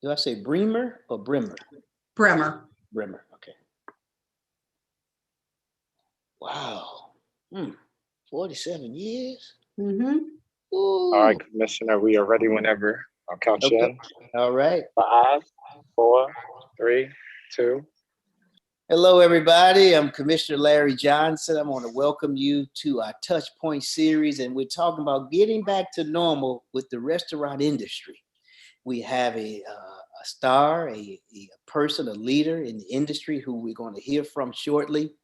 Do I say Bremer or Brimmer? Bremer. Brimmer. Okay. Wow. 47 years. All right, Commissioner, we are ready whenever. I'll count you Okay. in. All right. 5, 4, 3, 2. Hello, everybody. I'm Commissioner Larry Johnson. I want to welcome you to our Touchpoint Series, and we're talking about getting back to normal with the restaurant industry. We have a star, a person, a leader in the industry who we're going to hear from shortly,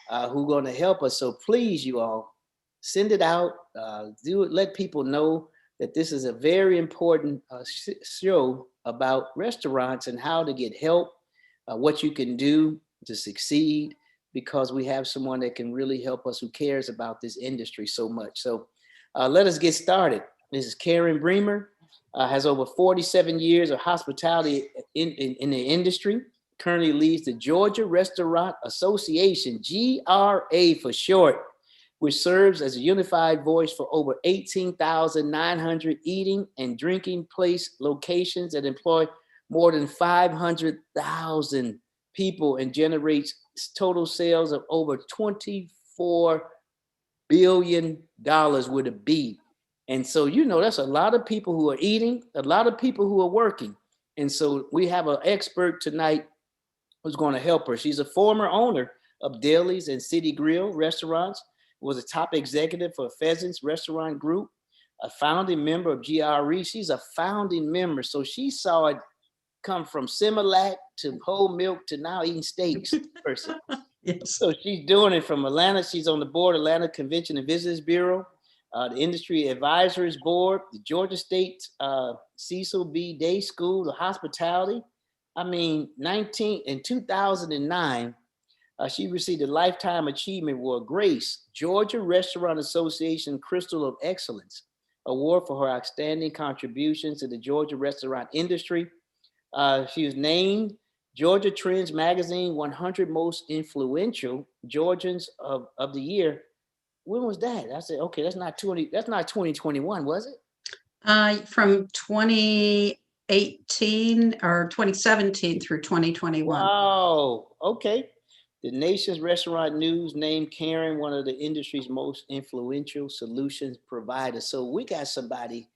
who's going to help us. So please, you all, send it out. Do it. Let people know that this is a very important show about restaurants and how to get help, what you can do to succeed, because we have someone that can really help us who cares about this industry so much. So let us get started. This is Karen Bremer. Has over 47 years of hospitality in the industry, currently leads the Georgia Restaurant Association, GRA for short, which serves as a unified voice for over 18,900 eating and drinking place locations that employ more than 500,000 people and generates total sales of over $24 billion with a B. And so, that's a lot of people who are eating, a lot of people who are working. And so we have an expert tonight who's going to help her. She's a former owner of Deli's and City Grill restaurants, was a top executive for Pheasants Restaurant Group, a founding member of GRE. She's a founding member. So she saw it come from Similac to whole milk to now eating steaks person. Yes. So she's doing it from Atlanta. She's on the board of Atlanta Convention and Visitors Bureau, the Industry Advisors Board, the Georgia State Cecil B. Day School of Hospitality. I mean, in 2009, she received a Lifetime Achievement Award, Grace, Georgia Restaurant Association Crystal of Excellence Award for her outstanding contributions to the Georgia restaurant industry. She was named Georgia Trends Magazine 100 Most Influential Georgians of the Year. When was that? I said, okay, that's not 2021, was it? From 2018 or 2017 through 2021. Wow. Okay. The Nation's Restaurant News named Karen one of the industry's most influential solutions providers. So we got somebody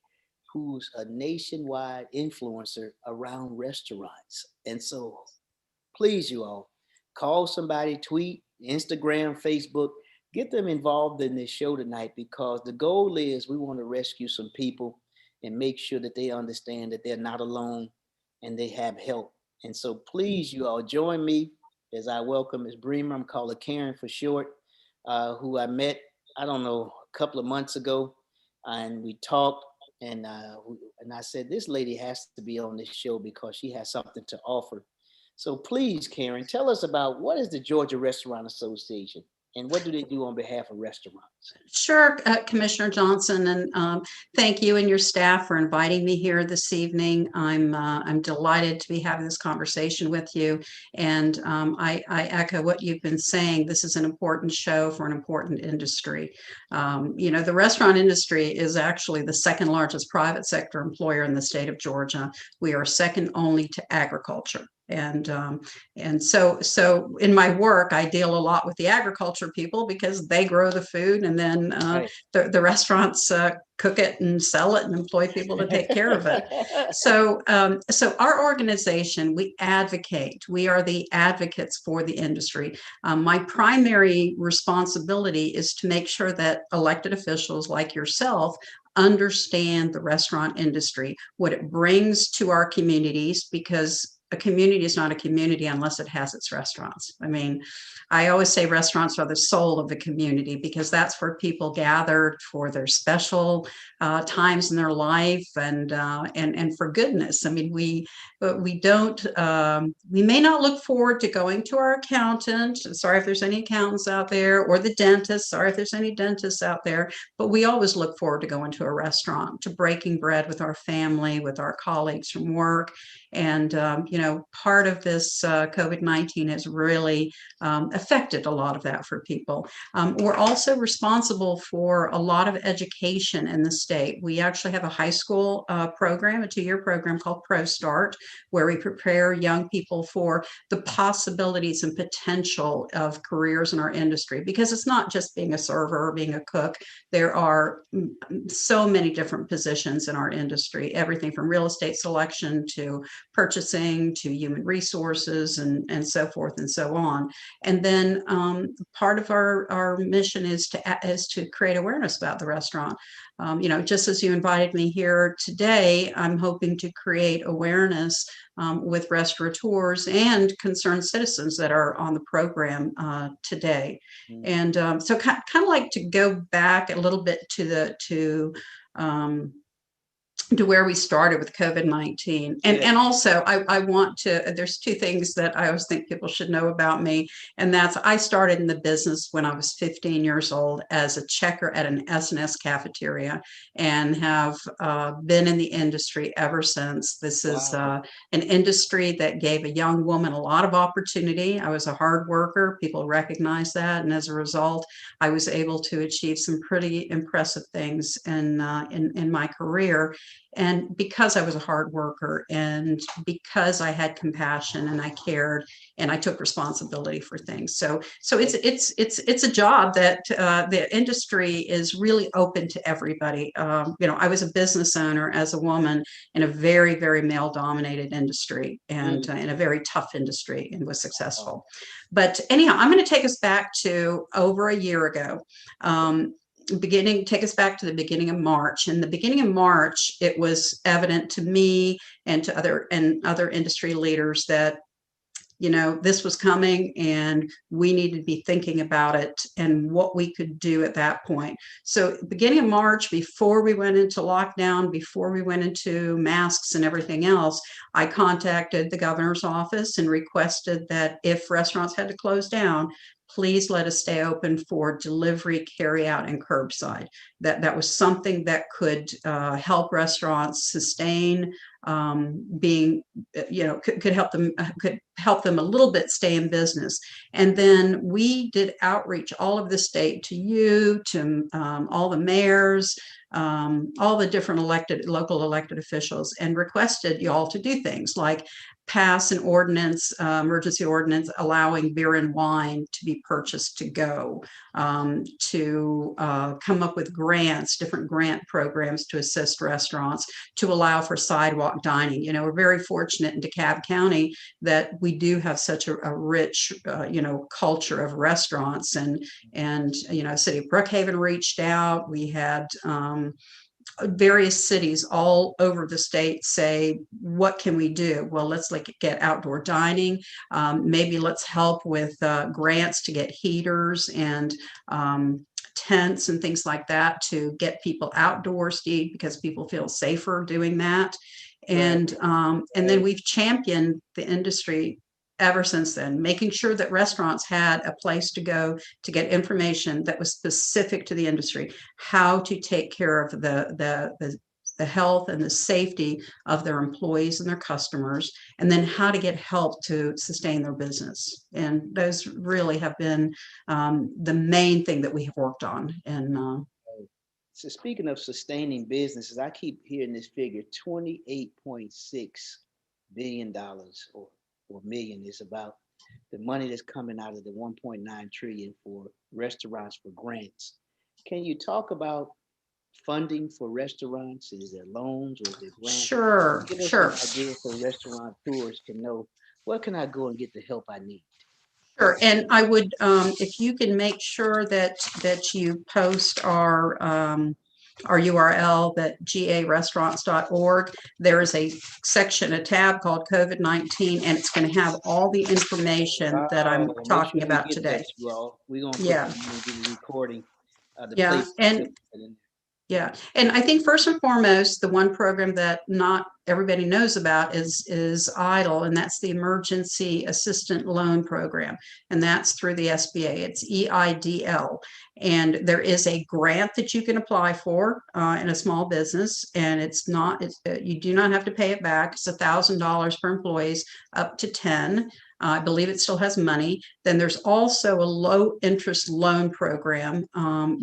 who's a nationwide influencer around restaurants. And so please, you all, call somebody, tweet, Instagram, Facebook, get them involved in this show tonight, because the goal is we want to rescue some people and make sure that they understand that they're not alone and they have help. And so please, you all, join me as I welcome Ms. Bremer. I'm calling her Karen for short, who I met, I don't know, a couple of months ago. And we talked, and I said, this lady has to be on this show because she has something to offer. So please, Karen, tell us about what is the Georgia Restaurant Association and what do they do on behalf of restaurants? Sure, Commissioner Johnson, and thank you and your staff for inviting me here this evening. I'm delighted to be having this conversation with you, and I echo what you've been saying. This is an important show for an important industry. The restaurant industry is actually the second largest private sector employer in the state of Georgia. We are second only to agriculture. And so in my work, I deal a lot with the agriculture people because they grow the food, and then Right. the restaurants cook it and sell it and employ people to take care of it. So our organization, we advocate. We are the advocates for the industry. My primary responsibility is to make sure that elected officials like yourself understand the restaurant industry, what it brings to our communities, because a community is not a community unless it has its restaurants. I mean, I always say restaurants are the soul of the community, because that's where people gather for their special times in their life and for goodness. I mean, we may not look forward to going to our accountant. Sorry if there's any accountants out there, or the dentist. Sorry if there's any dentists out there. But we always look forward to going to a restaurant, to breaking bread with our family, with our colleagues from work, and part of this COVID-19 has really affected a lot of that for people. We're also responsible for a lot of education in the state. We actually have a high school program, a 2-year program called Pro Start, where we prepare young people for the possibilities and potential of careers in our industry, because it's not just being a server or being a cook. There are so many different positions in our industry, everything from real estate selection to purchasing to human resources and so forth and so on. And then part of our mission is to create awareness about the restaurant. Just as you invited me here today, I'm hoping to create awareness with restaurateurs and concerned citizens that are on the program today. And so kind of like to go back a little bit to where we started with COVID-19. And also I want to, there's 2 things that I always think people should know about me. And that's, I started in the business when I was 15 years old as a checker at an S&S cafeteria, and have been in the industry ever since. This is an industry that gave a young woman a lot of opportunity. I was a hard worker. People recognize that. And as a result, I was able to achieve some pretty impressive things in my career. And because I was a hard worker, and because I had compassion and I cared and I took responsibility for things, so it's a job that the industry is really open to everybody. I was a business owner as a woman in a very, very male-dominated industry, and in a very tough industry, and was successful. But anyhow, I'm going to take us back to over a year ago. Take us back to the beginning of March. In the beginning of March, it was evident to me and to other industry leaders that this was coming, and we needed to be thinking about it and what we could do at that point. So beginning of March, before we went into lockdown, before we went into masks and everything else, I contacted the governor's office and requested that if restaurants had to close down, please let us stay open for delivery, carry out, and curbside. That was something that could help restaurants sustain, could help them a little bit stay in business. And then we did outreach all of the state, to you, to all the mayors, all the different local elected officials, and requested y'all to do things like pass an ordinance, emergency ordinance, allowing beer and wine to be purchased to go, to come up with grants, different grant programs to assist restaurants, to allow for sidewalk dining. We're very fortunate in DeKalb County that we do have such a rich, culture of restaurants, and City of Brookhaven reached out. We had various cities all over the state say, what can we do? Well, let's get outdoor dining. Maybe let's help with grants to get heaters and tents and things like that, to get people outdoors to eat, because people feel safer doing that. And then we've championed the industry ever since then, making sure that restaurants had a place to go to get information that was specific to the industry, how to take care of the health and the safety of their employees and their customers, and then how to get help to sustain their business. And those really have been the main thing that we have worked on. And so speaking of sustaining businesses, I keep hearing this figure, $28.6 billion or million is about the money that's coming out of the 1.9 trillion for restaurants for grants. Can you talk about funding for restaurants? Is there loans or is there grants? Sure. Give us an idea so restaurateurs can know, where can I go and get the help I need? Sure. And I would, if you can make sure that you post our URL, that garestaurants.org. There is a section, a tab called COVID-19, and it's going to have all the information that I'm talking about today. We're going to put the recording. And Yeah. And I think first and foremost, the one program that not everybody knows about is EIDL, and that's the Emergency Assistant Loan Program. And that's through the SBA. It's EIDL. And there is a grant that you can apply for in a small business. And you do not have to pay it back. It's $1,000 for employees up to 10. I believe it still has money. Then there's also a low interest loan program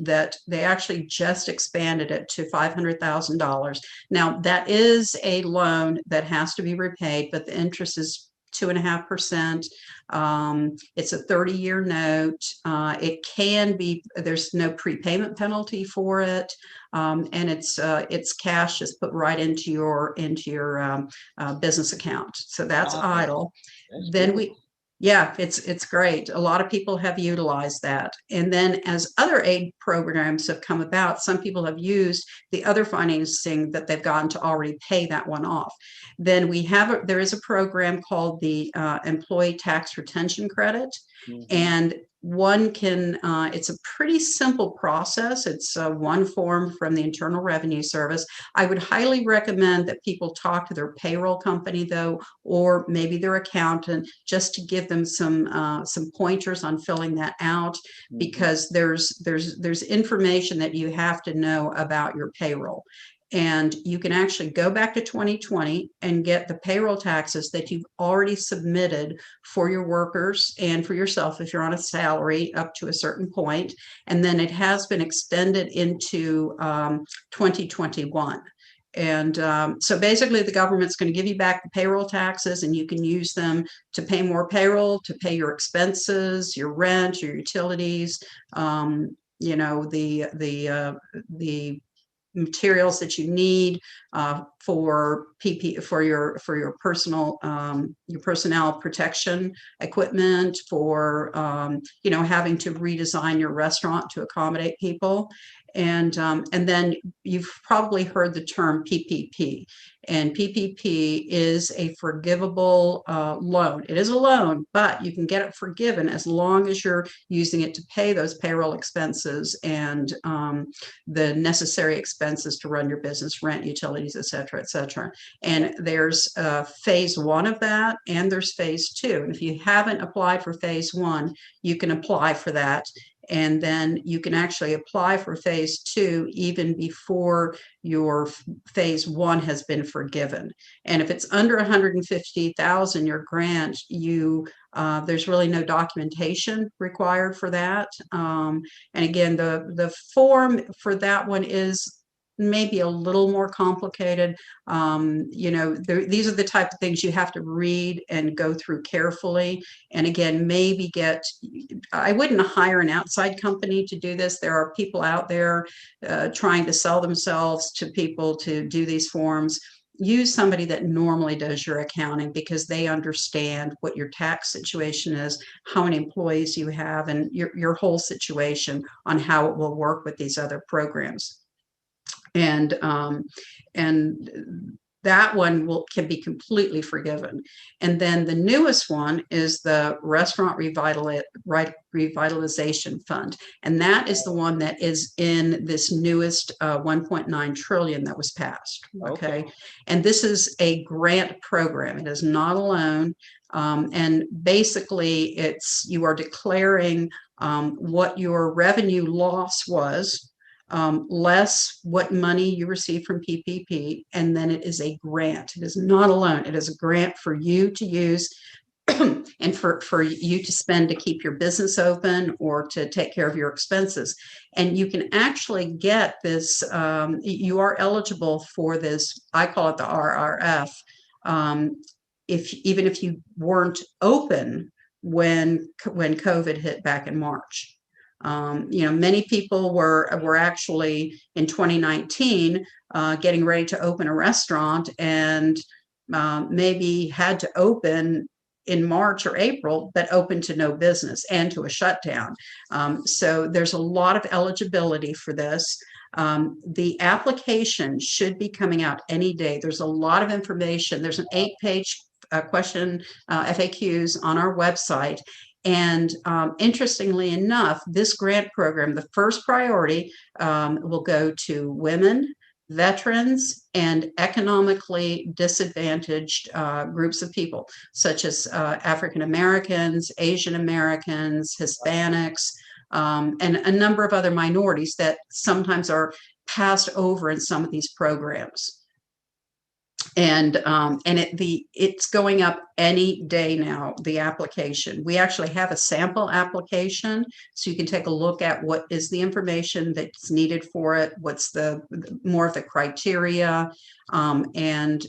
that they actually just expanded it to $500,000. Now, that is a loan that has to be repaid, but the interest is 2.5%. It's a 30-year note. It can be, there's no prepayment penalty for it. And it's cash just put right into your business account. So that's EIDL. Then yeah, it's great. A lot of people have utilized that. And then as other aid programs have come about, some people have used the other financing that they've gotten to already pay that one off. Then there is a program called the Employee Tax Retention Credit. And it's a pretty simple process. It's one form from the Internal Revenue Service. I would highly recommend that people talk to their payroll company, though, or maybe their accountant, just to give them some pointers on filling that out, because there's information that you have to know about your payroll. And you can actually go back to 2020 and get the payroll taxes that you've already submitted for your workers and for yourself if you're on a salary up to a certain point. And then it has been extended into 2021. And so basically the government's going to give you back the payroll taxes, and you can use them to pay more payroll, to pay your expenses, your rent, your utilities, the materials that you need for your personnel protection equipment, for having to redesign your restaurant to accommodate people. And then you've probably heard the term PPP, and PPP is a forgivable loan. It is a loan, but you can get it forgiven as long as you're using it to pay those payroll expenses and the necessary expenses to run your business, rent, utilities, et cetera, et cetera. And there's phase one of that, and there's phase two. And if you haven't applied for phase one, you can apply for that. And then you can actually apply for phase two even before your phase one has been forgiven. And if it's under 150,000, your grant, there's really no documentation required for that. And again, the form for that one is maybe a little more complicated. These are the type of things you have to read and go through carefully. And again, I wouldn't hire an outside company to do this. There are people out there trying to sell themselves to people to do these forms. Use somebody that normally does your accounting, because they understand what your tax situation is, how many employees you have, and your whole situation on how it will work with these other programs. And that one can be completely forgiven. And then the newest one is the Restaurant Revitalization Fund. And that is the one that is in this newest 1.9 trillion that was passed. Okay. And this is a grant program. It is not a loan. And basically you are declaring what your revenue loss was, less what money you receive from PPP, and then it is a grant. It is not a loan. It is a grant for you to use and for you to spend to keep your business open or to take care of your expenses. And you can actually get this, you are eligible for this, I call it the RRF, even if you weren't open when COVID hit back in March. Many people were actually in 2019 getting ready to open a restaurant, and maybe had to open in March or April, but open to no business and to a shutdown. So there's a lot of eligibility for this. The application should be coming out any day. There's a lot of information. There's an 8-page question FAQs on our website. And interestingly enough, this grant program, the first priority will go to women, veterans, and economically disadvantaged groups of people, such as African Americans, Asian Americans, Hispanics, and a number of other minorities that sometimes are passed over in some of these programs. And it's going up any day now, the application. We actually have a sample application, so you can take a look at what is the information that's needed for it, what's the more of the criteria. And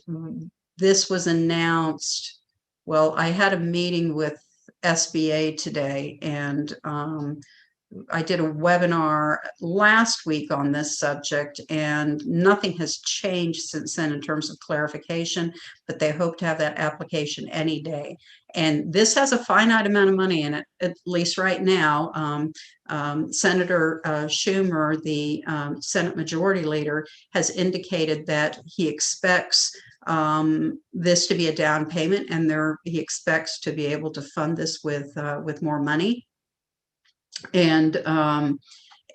this was announced, well, I had a meeting with SBA today, and I did a webinar last week on this subject, and nothing has changed since then in terms of clarification, but they hope to have that application any day. And this has a finite amount of money in it, at least right now. Senator Schumer, the Senate Majority Leader, has indicated that he expects this to be a down payment, and he expects to be able to fund this with more money. But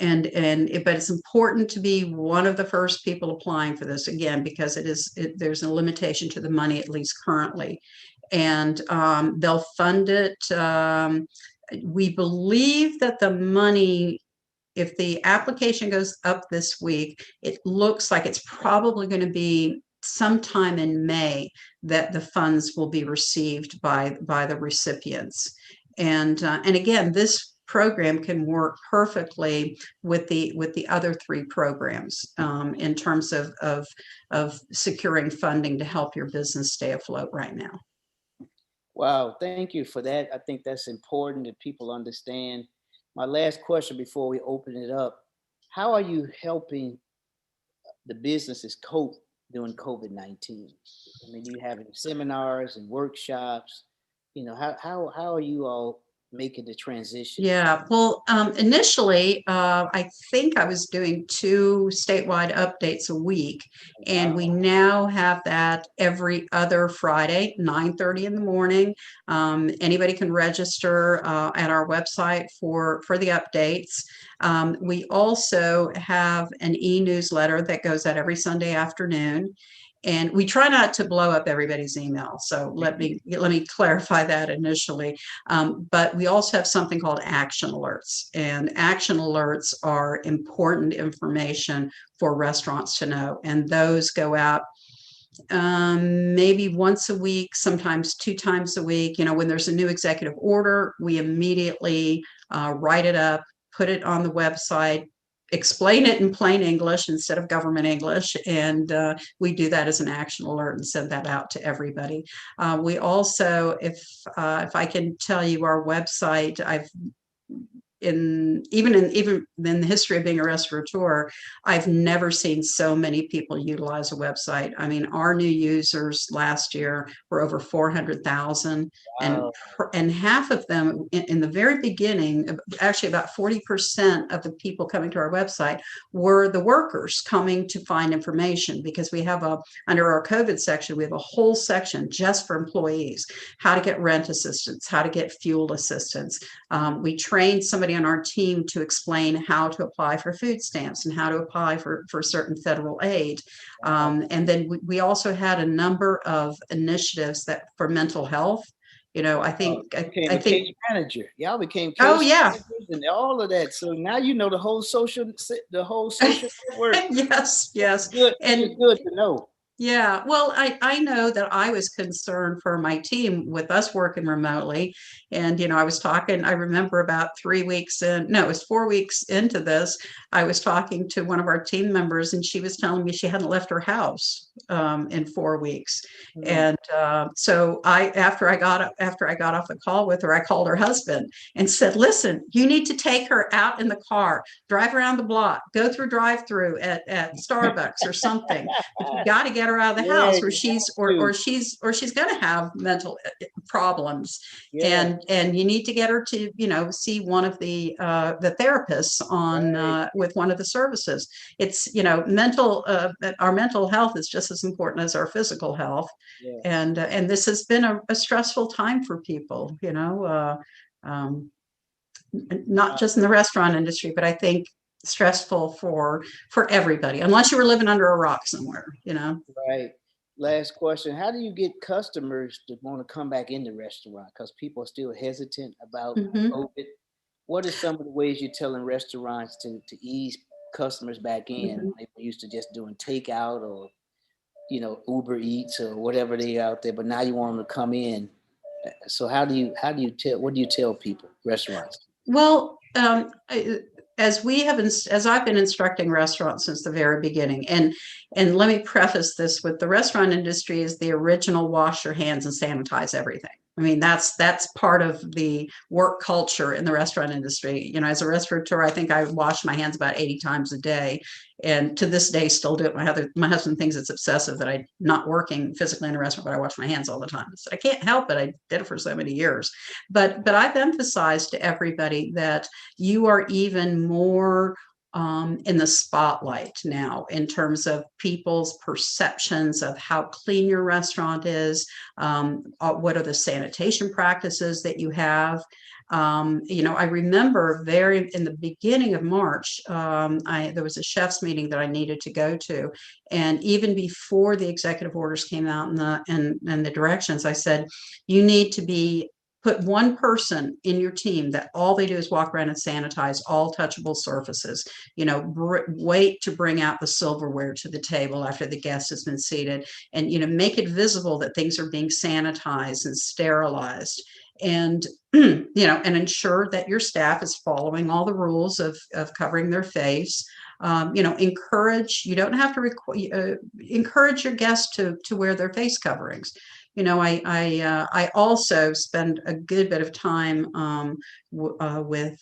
it's important to be one of the first people applying for this, again, because there's a limitation to the money, at least currently. And they'll fund it. We believe that the money, if the application goes up this week, it looks like it's probably going to be sometime in May that the funds will be received by the recipients. And again, this program can work perfectly with the other three programs in terms of securing funding to help your business stay afloat right now. Wow, thank you for that. I think that's important that people understand. My last question before we open it up: how are you helping the businesses cope during COVID-19? I mean, do you have any seminars and workshops? You know, how are you all making the transition? Yeah, well, initially, I think I was doing 2 statewide updates a week, and we now have that every other Friday, 9:30 in the morning. Anybody can register at our website for the updates. We also have an e-newsletter that goes out every Sunday afternoon. And we try not to blow up everybody's email. So let me clarify that initially. But we also have something called action alerts. And action alerts are important information for restaurants to know. And those go out maybe once a week, sometimes 2 times a week. You know, when there's a new executive order, we immediately write it up, put it on the website, explain it in plain English instead of government English, and we do that as an action alert and send that out to everybody. We also, if I can tell you, our website, even in the history of being a restaurateur, I've never seen so many people utilize a website. I mean, our new users last year were over 400,000. Wow. And half of them in the very beginning, actually about 40% of the people coming to our website were the workers coming to find information, because we have under our COVID section, we have a whole section just for employees: how to get rent assistance, how to get fuel assistance. We trained somebody on our team to explain how to apply for food stamps and how to apply for certain federal aid. And then we also had a number of initiatives that for mental health. You know, I think case manager. Y'all became case managers and all of that. So now you know the whole social network. Yes. Good. And it's good to know. Yeah, well, I know that I was concerned for my team with us working remotely. And, you know, I was talking, I remember about 3 weeks in, no, it was 4 weeks into this, I was talking to one of our team members, and she was telling me she hadn't left her house in 4 weeks. Mm-hmm. And so after I got off the call with her, I called her husband and said, listen, you need to take her out in the car, drive around the block, go through drive-through at Starbucks or something. But you got to get her out of the house, or she's going to have mental problems. Yeah. And you need to get her to, you know, see one of the therapists on with one of the services. It's, you know, our mental health is just as important as our physical health. Yeah. And this has been a stressful time for people, you know. not just in the restaurant industry, but I think stressful for everybody, unless you were living under a rock somewhere, you know. Right. Last question. How do you get customers to want to come back in the restaurant? Because people are still hesitant about Mm-hmm. COVID. What are some of the ways you're telling restaurants to ease customers back in? Mm-hmm. They were used to just doing takeout or, Uber Eats or whatever they out there, but now you want them to come in. So what do you tell people, restaurants? Well, as I've been instructing restaurants since the very beginning, and let me preface this with, the restaurant industry is the original wash your hands and sanitize everything. I mean, that's part of the work culture in the restaurant industry. You know, as a restaurateur, I think I wash my hands about 80 times a day, and to this day still do it. My husband thinks it's obsessive that I'm not working physically in a restaurant, but I wash my hands all the time. So I can't help it. I did it for so many years. But I've emphasized to everybody that you are even more in the spotlight now in terms of people's perceptions of how clean your restaurant is, what are the sanitation practices that you have. I remember in the beginning of March, there was a chef's meeting that I needed to go to, and even before the executive orders came out and the directions, I said, you need to put one person in your team that all they do is walk around and sanitize all touchable surfaces. Wait to bring out the silverware to the table after the guest has been seated, and make it visible that things are being sanitized and sterilized, and and ensure that your staff is following all the rules of covering their face. Encourage, you don't have to encourage your guests to wear their face coverings. I also spend a good bit of time with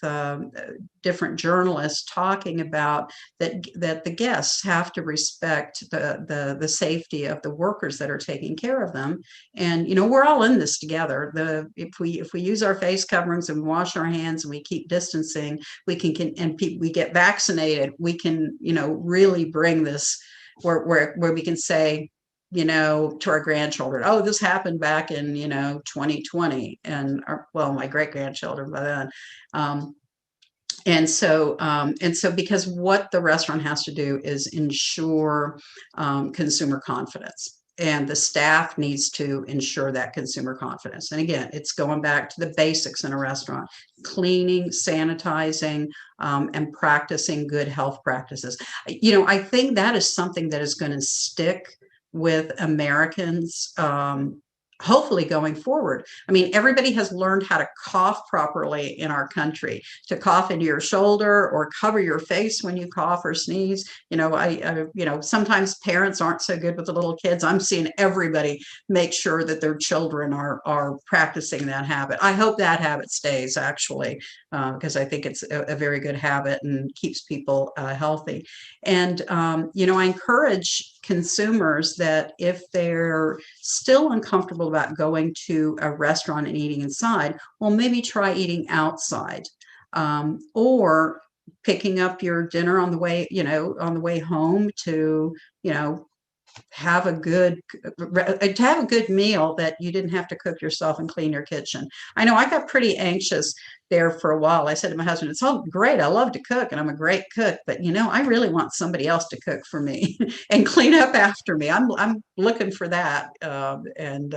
different journalists talking about that the guests have to respect the safety of the workers that are taking care of them. And we're all in this together. If we use our face coverings and wash our hands and we keep distancing, we we get vaccinated, we can really bring this where we can say, to our grandchildren, oh, this happened back in 2020, and my great grandchildren by then. And so because what the restaurant has to do is ensure consumer confidence, and the staff needs to ensure that consumer confidence. And again, it's going back to the basics in a restaurant: cleaning, sanitizing, and practicing good health practices. I think that is something that is going to stick with Americans, hopefully going forward. I mean, everybody has learned how to cough properly in our country, to cough into your shoulder or cover your face when you cough or sneeze. Sometimes parents aren't so good with the little kids. I'm seeing everybody make sure that their children are practicing that habit. I hope that habit stays, actually, because I think it's a very good habit and keeps people healthy. And, I encourage consumers that if they're still uncomfortable about going to a restaurant and eating inside, well, maybe try eating outside, or picking up your dinner on the way home to, have a good meal that you didn't have to cook yourself and clean your kitchen. I know I got pretty anxious there for a while. I said to my husband, it's all great, I love to cook and I'm a great cook, but I really want somebody else to cook for me and clean up after me. I'm looking for that. And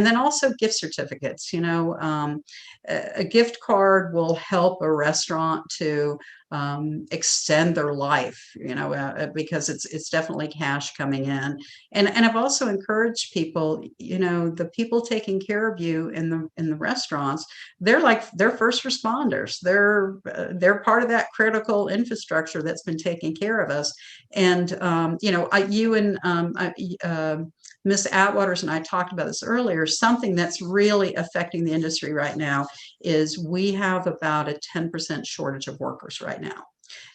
then also gift certificates. A gift card will help a restaurant to extend their life, because it's definitely cash coming in. And I've also encouraged people, the people taking care of you in the restaurants, they're first responders. They're part of that critical infrastructure that's been taking care of us. And you and Ms. Atwaters and I talked about this earlier. Something that's really affecting the industry right now is we have about a 10% shortage of workers right now.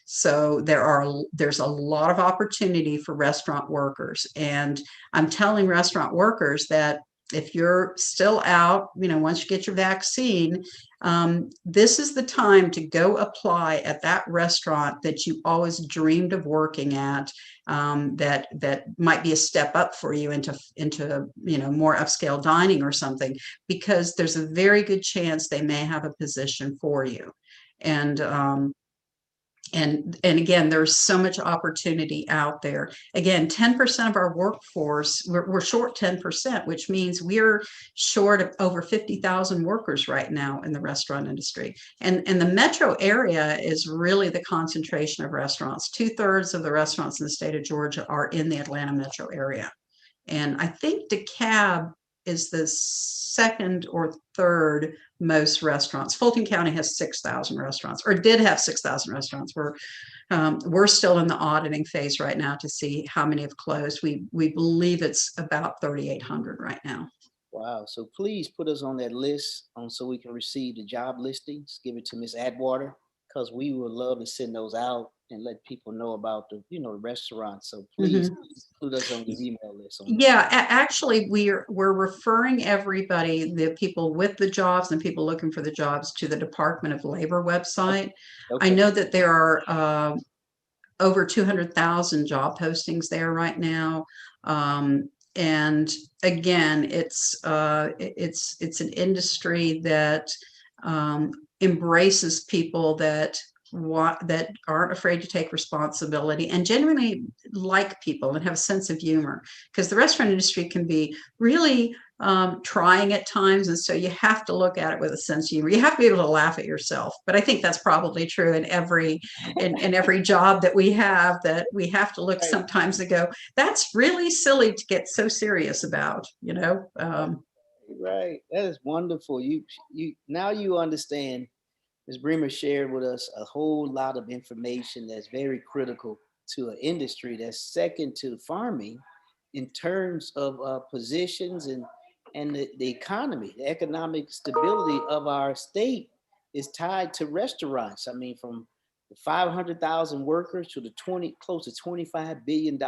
So there's a lot of opportunity for restaurant workers. And I'm telling restaurant workers that if you're still out, once you get your vaccine, this is the time to go apply at that restaurant that you always dreamed of working at, that might be a step up for you into more upscale dining or something, because there's a very good chance they may have a position for you. And again, there's so much opportunity out there. Again, 10% of our workforce, we're short 10%, which means we're short of over 50,000 workers right now in the restaurant industry. And the metro area is really the concentration of restaurants. 2/3 of the restaurants in the state of Georgia are in the Atlanta metro area. And I think DeKalb is the second or third most restaurants. Fulton County has 6,000 restaurants, or did have 6,000 restaurants. We're still in the auditing phase right now to see how many have closed. We believe it's about 3,800 right now. Wow. So please put us on that list so we can receive the job listings. Give it to Ms. Atwater, because we would love to send those out and let people know about the restaurants. So please put us on your email list. Actually, we're referring everybody, the people with the jobs and people looking for the jobs, to the Department of Labor website. Okay. I know that there are over 200,000 job postings there right now. And again, it's an industry that embraces people that aren't afraid to take responsibility and genuinely like people and have a sense of humor, because the restaurant industry can be really trying at times, and so you have to look at it with a sense of humor. You have to be able to laugh at yourself. But I think that's probably true in every job that we have to look sometimes and go, that's really silly to get so serious about, Right. That is wonderful. You now you understand. Ms. Bremer shared with us a whole lot of information that's very critical to an industry that's second to farming in terms of positions and the economy. The economic stability of our state is tied to restaurants. I mean, from the 500,000 workers to the close to $25 billion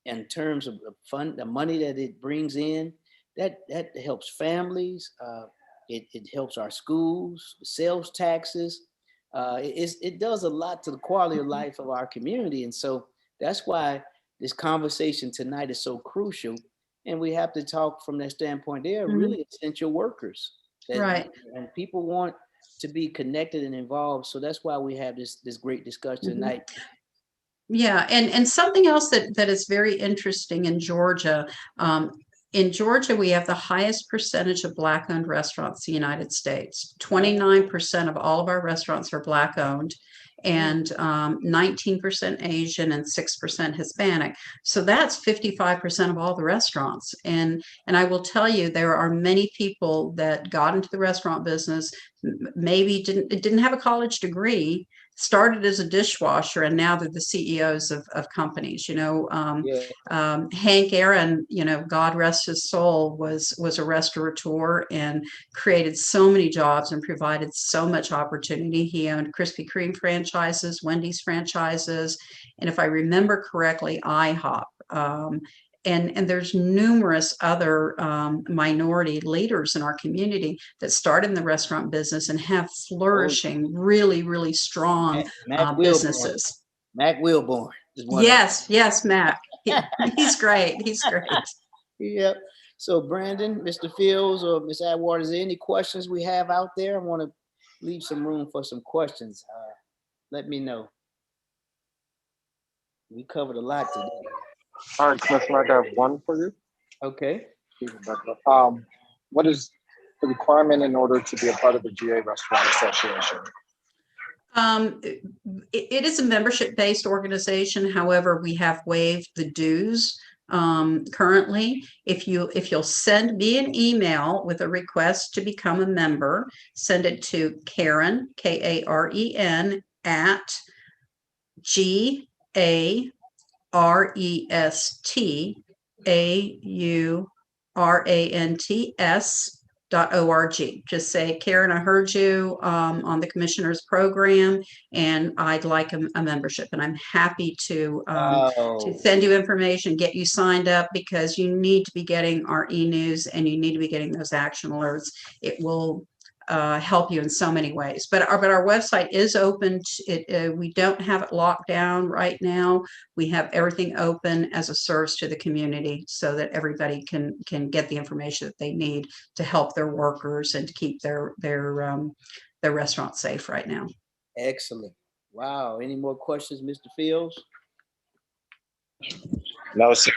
in terms of the money that it brings in. That helps families. It helps our schools, sales taxes. It does a lot to the quality of life of our community. And so that's why this conversation tonight is so crucial. And we have to talk from that standpoint. They are really essential workers. Right. And people want to be connected and involved. So that's why we have this great discussion tonight. Yeah. And something else that is very interesting in Georgia, we have the highest percentage of Black-owned restaurants in the United States. 29% of all of our restaurants are Black-owned, and 19% Asian and 6% Hispanic. So that's 55% of all the restaurants. And I will tell you, there are many people that got into the restaurant business, maybe didn't have a college degree, started as a dishwasher, and now they're the CEOs of companies. Hank Aaron, God rest his soul, was a restaurateur and created so many jobs and provided so much opportunity. He owned Krispy Kreme franchises, Wendy's franchises, and if I remember correctly, IHOP. And there's numerous other minority leaders in our community that started in the restaurant business and have flourishing, really, really strong businesses. Mac Wilborn. Yes, Mac. He's great. He's great. Yep. So Brandon, Mr. Fields, or Ms. Atwater, is there any questions we have out there? I want to leave some room for some questions. Let me know. We covered a lot today. All right, Commissioner, I have one for you. Okay. What is the requirement in order to be a part of the GA Restaurant Association? It is a membership-based organization. However, we have waived the dues currently. If you'll send me an email with a request to become a member, send it to Karen, Karen, at GARESTAURANTS Just say, Karen, I heard you on the commissioner's program, and I'd like a membership. And I'm happy to Oh, send you information, get you signed up, because you need to be getting our e-news and you need to be getting those action alerts. It will help you in so many ways. But our website is open. We don't have it locked down right now. We have everything open as a service to the community so that everybody can get the information that they need to help their workers and to keep their restaurant safe right now. excellent. Wow. Any more questions, Mr. Fields? No, sir.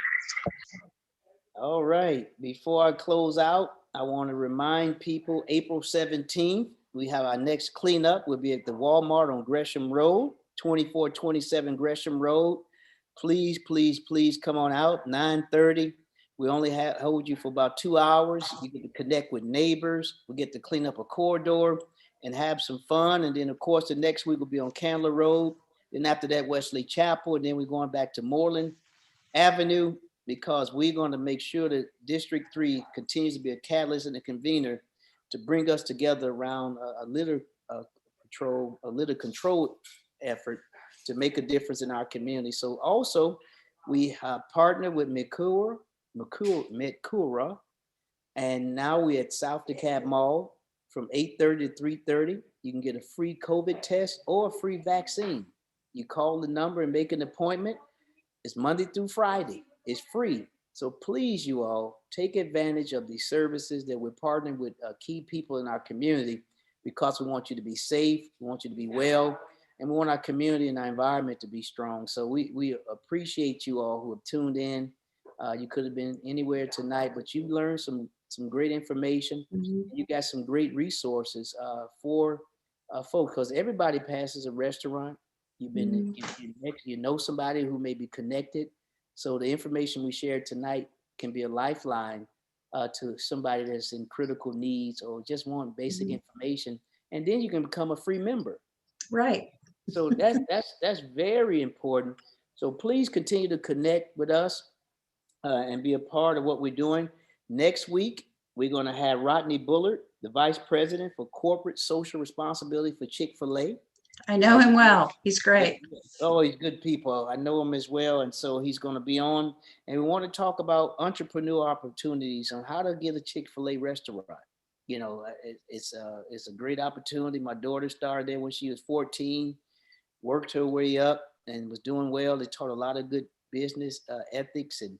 All right. Before I close out, I want to remind people April 17th, we have our next cleanup. We'll be at the Walmart on Gresham Road, 2427 Gresham Road. Please, please, please come on out, 9:30. We only hold you for about 2 hours. You get to connect with neighbors. We get to clean up a corridor and have some fun. And then, of course, the next week will be on Candler Road. Then after that, Wesley Chapel. And then we're going back to Moreland Avenue, because we're going to make sure that District 3 continues to be a catalyst and a convener to bring us together around a litter control effort to make a difference in our community. So also, we partner with Mikura, and now we're at South DeKalb Mall from 8:30 to 3:30. You can get a free COVID test or a free vaccine. You call the number and make an appointment. It's Monday through Friday. It's free. So please, you all, take advantage of these services that we're partnering with key people in our community, because we want you to be safe, we want you to be well, and we want our community and our environment to be strong. So we appreciate you all who have tuned in. You could have been anywhere tonight, but you learned some great information. Mhm. You got some great resources for folks, because everybody passes a restaurant. You've been, you know somebody who may be connected. So the information we shared tonight can be a lifeline to somebody that's in critical needs or just want basic information. And then you can become a free member. Right. So that's very important. So please continue to connect with us and be a part of what we're doing. Next week, we're going to have Rodney Bullard, the Vice President for Corporate Social Responsibility for Chick-fil-A. I know him well. He's Yeah. great. Oh, he's good people. I know him as well. And so he's going to be on. And we want to talk about entrepreneur opportunities on how to get a Chick-fil-A restaurant. You know, it's a great opportunity. My daughter started there when she was 14, worked her way up and was doing well. They taught a lot of good business ethics and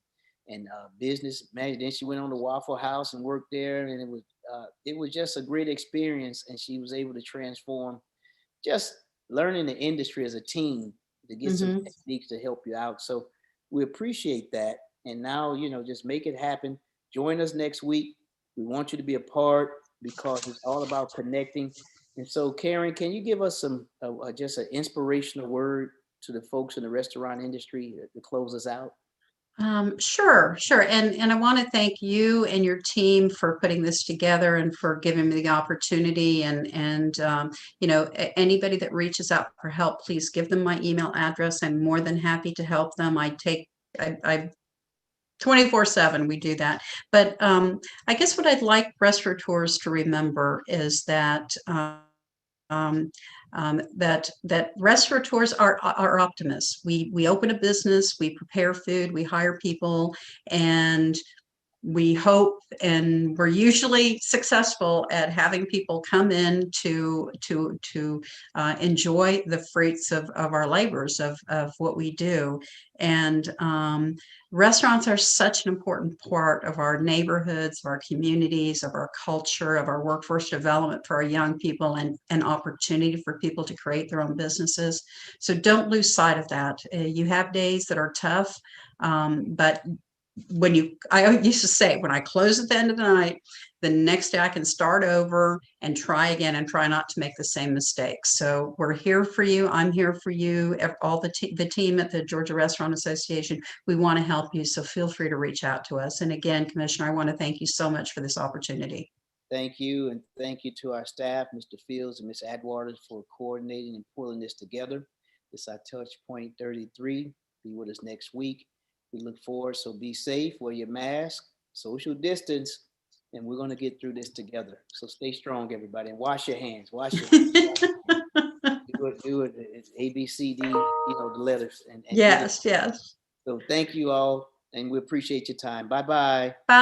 business management. Then she went on to Waffle House and worked there. And it was just a great experience. And she was able to transform, just learning the industry as a team to get some Mhm. techniques to help you out. So we appreciate that. And now, just make it happen. Join us next week. We want you to be a part, because it's all about connecting. And so, Karen, can you give us some just an inspirational word to the folks in the restaurant industry to close us out? Sure. And I want to thank you and your team for putting this together and for giving me the opportunity. Anybody that reaches out for help, please give them my email address. I'm more than happy to help them. I 24/7 we do that. But I guess what I'd like restaurateurs to remember is that that restaurateurs are optimists. We open a business, we prepare food, we hire people, and we hope, and we're usually successful at having people come in to enjoy the fruits of our labors of what we do. And restaurants are such an important part of our neighborhoods, of our communities, of our culture, of our workforce development for our young people, and an opportunity for people to create their own businesses. So don't lose sight of that. You have days that are tough, but I used to say, when I close at the end of the night, the next day I can start over and try again and try not to make the same mistakes. So we're here for you. I'm here for you. All the team at the Georgia Restaurant Association, we want to help you. So feel free to reach out to us. And again, Commissioner, I want to thank you so much for this opportunity. Thank you. And thank you to our staff, Mr. Fields and Ms. Atwater, for coordinating and pulling this together. This is our Touch Point 33. Be with us next week. We look forward. So be safe, wear your mask, social distance, and we're going to get through this together. So stay strong, everybody, and wash your hands. Wash your hands. Do it. It's A, B, C, D, the letters. And Yes, yes. So thank you all, and we appreciate your time. Bye-bye. Bye.